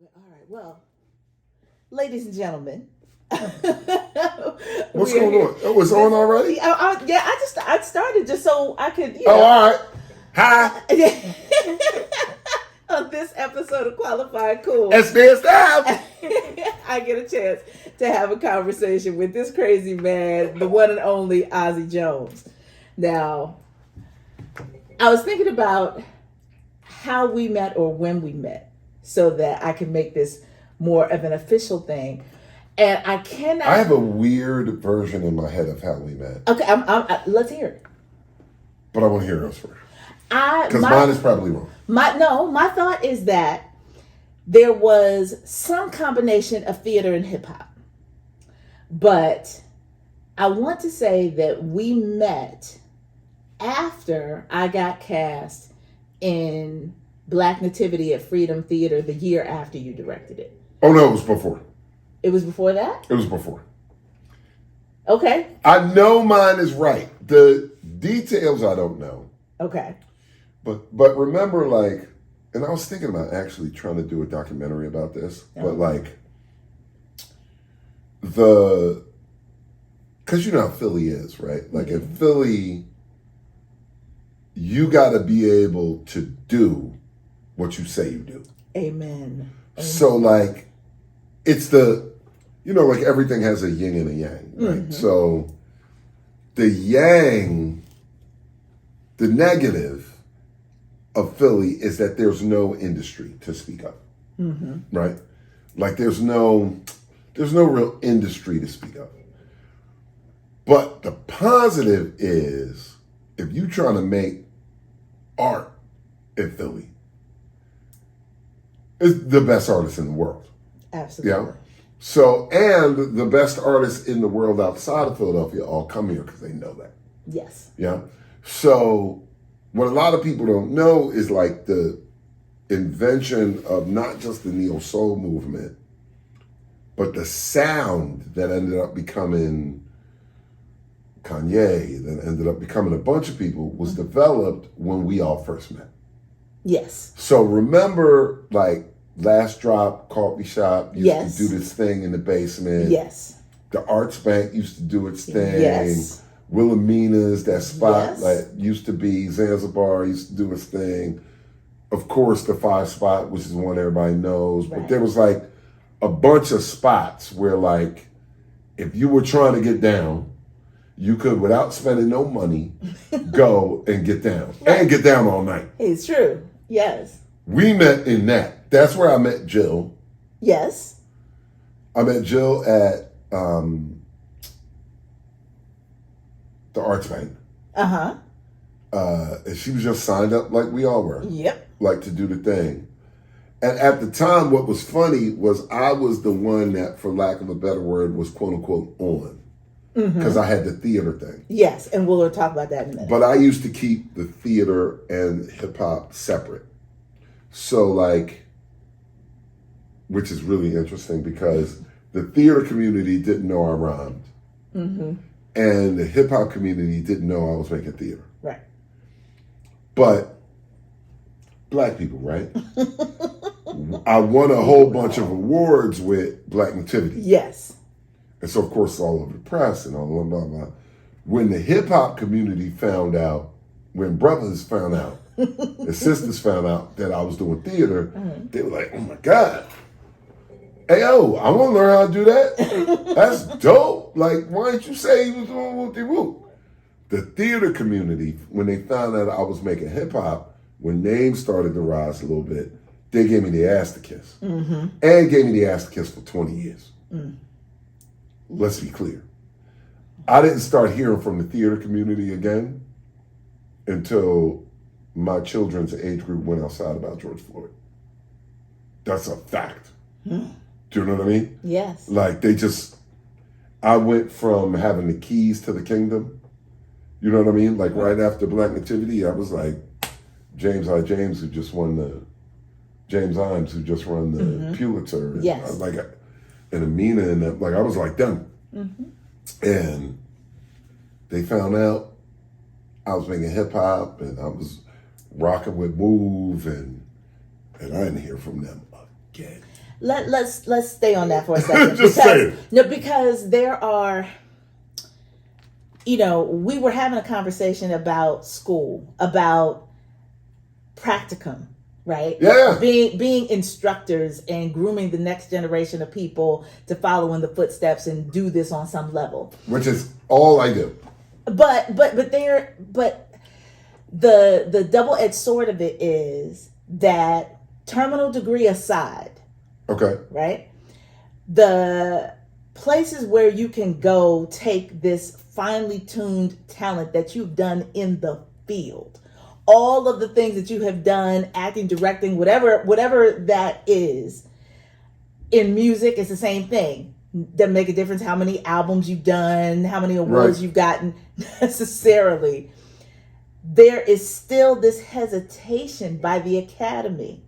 All right. Well, ladies and gentlemen, What's going on? Oh, it's on already? Yeah, I started just so I could, Oh, all right. Hi. on this episode of Qualified Qool, SBS Style. I get a chance to have a conversation with this crazy man, the one and only Ozzie Jones. Now, I was thinking about how we met or when we met so that I can make this more of an official thing. And I cannot. I have a weird version in my head of how we met. Okay, let's hear it. But I want to hear yours first. Because My mine is probably wrong. my thought is that there was some combination of theater and hip hop. But I want to say that we met after I got cast in Black Nativity at Freedom Theater the year after you directed it. Oh, no, it was before. It was before that? It was before. Okay. I know mine is right. The details I don't know. Okay. But remember, like, and I was thinking about actually trying to do a documentary about this, but like, because you know how Philly is, right? Like, in Philly, you got to be able to do what you say you do. Amen. So, like, it's like everything has a yin and a yang, right? Mm-hmm. So, the yang, the negative of Philly is that there's no industry to speak of, right? Like, there's no real industry to speak of. But the positive is, if you're trying to make art in Philly, it's the best artist in the world. Absolutely. Yeah. So, and the best artists in the world outside of Philadelphia all come here because they know that. Yes. Yeah. So, what a lot of people don't know is like the invention of not just the neo soul movement, but the sound that ended up becoming Kanye, that ended up becoming a bunch of people, was developed when we all first met. Yes. So remember, like, Last Drop Coffee Shop used to do Yes. this thing in the basement. Yes. The Arts Bank used to do its thing. Yes. Willamina's, that spot Yes. that used to be Zanzibar, used to do its thing. Of course, the 5 spot, which is the one everybody knows. Right. But there was like a bunch of spots where, like, if you were trying to get down, you could, without spending no money, go and get down. Right. And get down all night. It's true. Yes. We met in that. That's where I met Jill. Yes. I met Jill at the Arts Bank. Uh-huh. And she was just signed up like we all were. Yep. Like, to do the thing. And at the time, what was funny was I was the one that, for lack of a better word, was quote unquote on. Because I had the theater thing. Yes, and we'll talk about that in a minute. But I used to keep the theater and hip hop separate. So, like, which is really interesting because the theater community didn't know I rhymed. And the hip hop community didn't know I was making theater. Right. But Black people, right? I won a whole bunch of awards with Black Nativity. Yes. And so, of course, it's all over the press and all blah, blah, blah. When the hip hop community found out, when brothers found out, and sisters found out that I was doing theater, they were like, oh my God. Hey, yo, I want to learn how to do that. That's dope. Like, why didn't you say you was doing whoop-de-whoop? The theater community, when they found out I was making hip hop, when names started to rise a little bit, they gave me the ass to kiss. And gave me the ass to kiss for 20 years. Let's be clear. I didn't start hearing from the theater community again until my children's age group went outside about George Floyd. That's a fact. Do you know what I mean? Yes. Like, I went from having the keys to the kingdom. You know what I mean? Like, right after Black Nativity, I was like, James Imes, who just won the Pulitzer. And Yes. And Amina, and like, I was like them. And they found out I was making hip hop and I was rocking with Move, and I didn't hear from them again. let's stay on that for a second. Just saying. Because there are, we were having a conversation about school, about practicum, right? Yeah. Being instructors and grooming the next generation of people to follow in the footsteps and do this on some level. Which is all I do. But the double-edged sword of it is that, terminal degree aside, okay, right? The places where you can go take this finely tuned talent that you've done in the field, all of the things that you have done, acting, directing, whatever that is. In music, it's the same thing. Doesn't make a difference how many albums you've done, how many awards you've gotten necessarily. There is still this hesitation by the Academy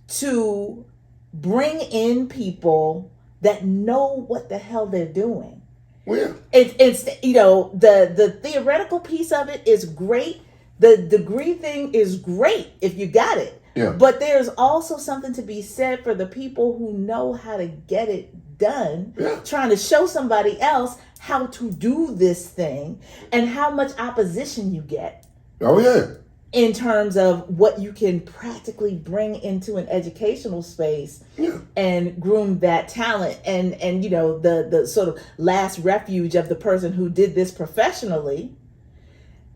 to bring in people that know what the hell they're doing. Well, yeah. It's the theoretical piece of it is great. The degree thing is great if you got it. Yeah. But there's also something to be said for the people who know how to get it done, trying to show somebody else how to do this thing, and how much opposition you get. Oh, yeah. In terms of what you can practically bring into an educational space and groom that talent, and the sort of last refuge of the person who did this professionally,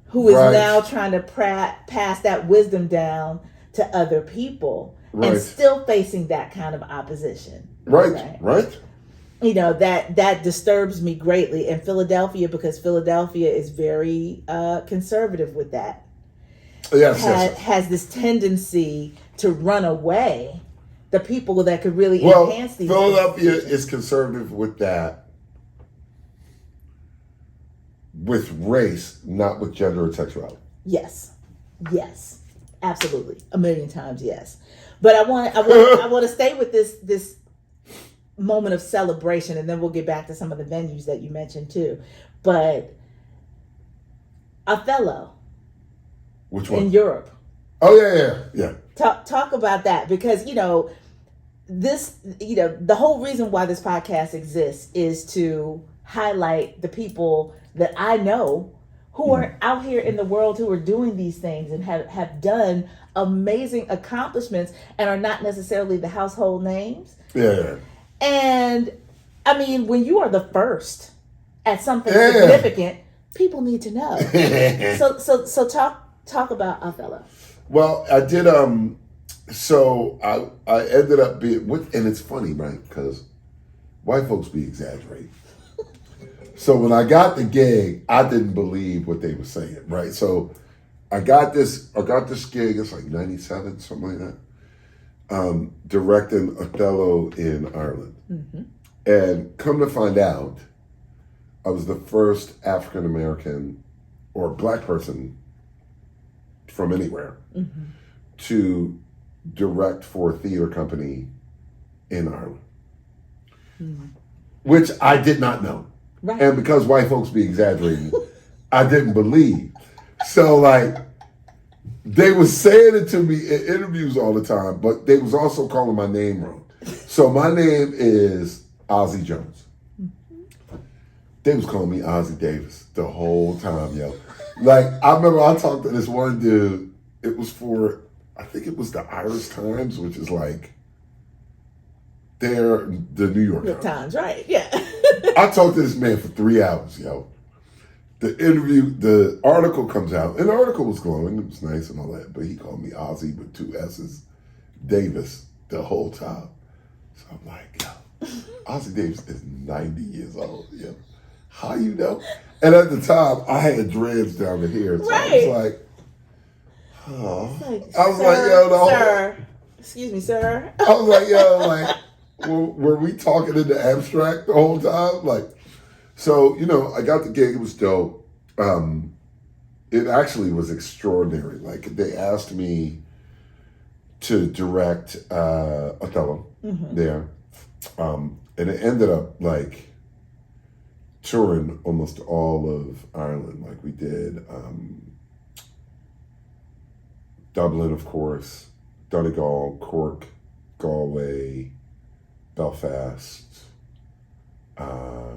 who is now trying to pass that wisdom down to other people and still facing that kind of opposition. Right. That disturbs me greatly in Philadelphia, because Philadelphia is very conservative with that. Yes. Has this tendency to run away the people that could really enhance these. Philadelphia is conservative with that, with race, not with gender or sexuality. Yes, absolutely, 1,000,000 times yes. But I want to stay with this moment of celebration, and then we'll get back to some of the venues that you mentioned too. But Othello. Which one? In Europe. Oh, yeah. Talk about that, because this the whole reason why this podcast exists is to highlight the people that I know who are out here in the world, who are doing these things and have done amazing accomplishments and are not necessarily the household names. Yeah. And I mean, when you are the first at something significant, people need to know. So talk about Othello. Well, I did. So I ended up being, and it's funny, right? Because white folks be exaggerating. So when I got the gig, I didn't believe what they were saying, right? So I got this gig. It's like 97, something like that. Directing Othello in Ireland, and come to find out, I was the first African American or Black person from anywhere to direct for a theater company in Ireland, which I did not know. Right. And because white folks be exaggerating, I didn't believe. So they was saying it to me in interviews all the time, but they was also calling my name wrong. So my name is Ozzie Jones. They was calling me Ozzie Davis the whole time, yo. I remember I talked to this one dude. It was for, I think it was the Irish Times, which is the New York Times, right? Yeah. I talked to this man for 3 hours, yo. The article comes out, and the article was glowing. It was nice and all that, but he called me Ozzie with 2 S's, Davis, the whole time. So I'm like, yo, Ozzie Davis is 90 years old, yo. How you know? And at the time, I had dreads down to here, so I was like, oh. I was like, yo, sir. Excuse me, sir. I was like, yo, were we talking in the abstract the whole time? So, I got the gig. It was dope. It actually was extraordinary. They asked me to direct Othello there. And it ended up, touring almost all of Ireland. We did Dublin, of course, Donegal, Cork, Galway, Galway, Belfast, a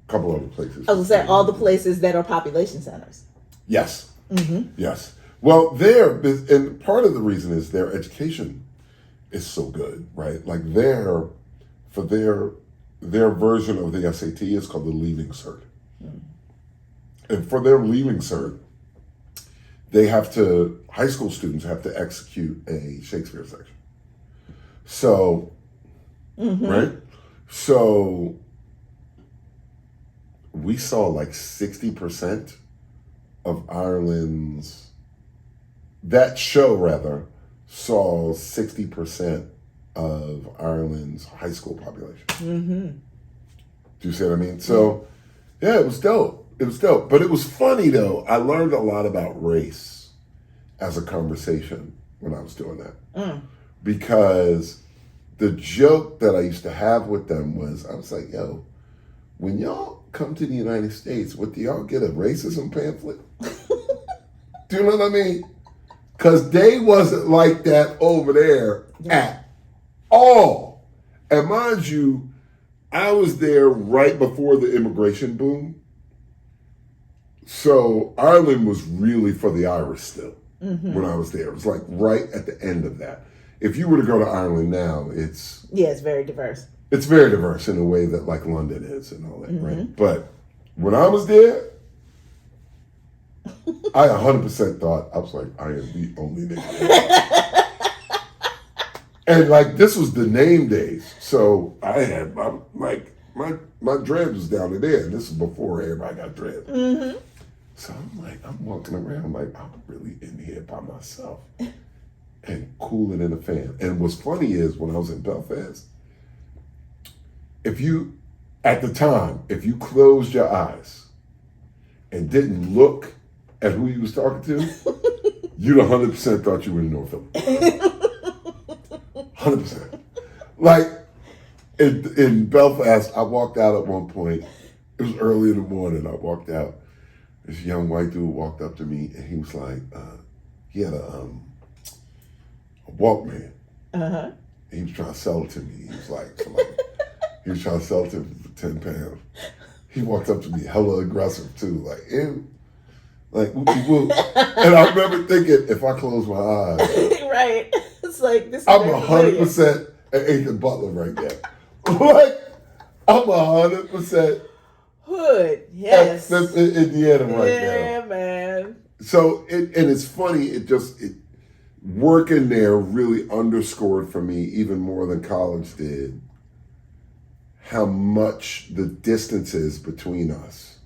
couple other places. I was going to say all the places that are population centers. Yes. Mm-hmm. Yes. Well, and part of the reason is their education is so good, right? Like their version of the SAT is called the Leaving Cert. Mm. And for their Leaving Cert, high school students have to execute a Shakespeare section. So, right? So we saw like 60% of that show saw 60% of Ireland's high school population. Mm-hmm. Do you see what I mean? So, yeah, it was dope. It was dope. But it was funny, though. I learned a lot about race as a conversation when I was doing that. Mm. Because the joke that I used to have with them was, I was like, yo, when y'all come to the United States, what do y'all get, a racism pamphlet? Do you know what I mean? Because they wasn't like that over there at all. And mind you, I was there right before the immigration boom. So Ireland was really for the Irish still when I was there. It was like right at the end of that. If you were to go to Ireland now, it's very diverse. It's very diverse in a way that like London is and all that, right? But when I was there, I 100% thought, I was like, I am the only nigga. And like, this was the name days. So I had my dread was down to there. And this was before everybody got dread. Mm-hmm. So I'm walking around like, I'm really in here by myself and cooling in a fan. And what's funny is when I was in Belfast, if you closed your eyes and didn't look at who you was talking to, you'd 100% thought you were in North Philly. 100%. Like, in Belfast, I walked out at one point. It was early in the morning. I walked out. This young white dude walked up to me, and he was like, he had a Walkman. Uh-huh. He was trying to sell it to me. He was like, he was trying to sell it to me for £10. He walked up to me, hella aggressive too, like, ew. Like, whoop. And I remember thinking, if I close my eyes, right? It's like this. I'm 100% an Ethan Butler right there. Like, I'm 100% hood. Yes, that's Indiana right now. Yeah, man. So it's funny. It working there really underscored for me even more than college did how much the distances between us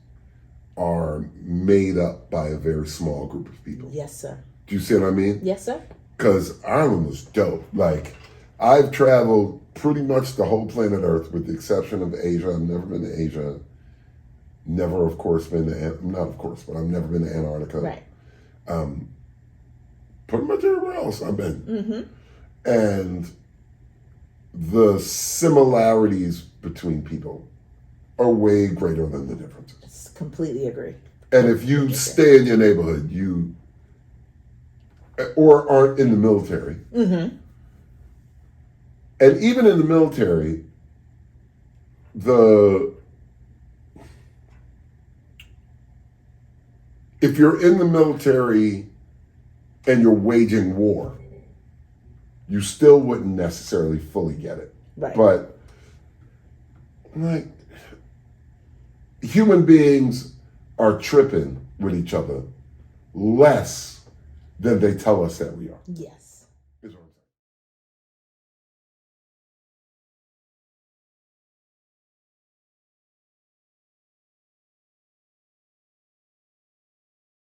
are made up by a very small group of people. Yes, sir. Do you see what I mean? Yes, sir. Because Ireland was dope. Like, I've traveled pretty much the whole planet Earth with the exception of Asia. I've never been to Asia. Never, of course, been to, not of course, but I've never been to Antarctica. Right. Pretty much everywhere else I've been. Mm-hmm. And the similarities between people are way greater than the differences. Completely agree. And if you stay in your neighborhood, or aren't in the military, and even in the military, if you're in the military and you're waging war, you still wouldn't necessarily fully get it. Right. But like, human beings are tripping with each other less than they tell us that we are. Yes.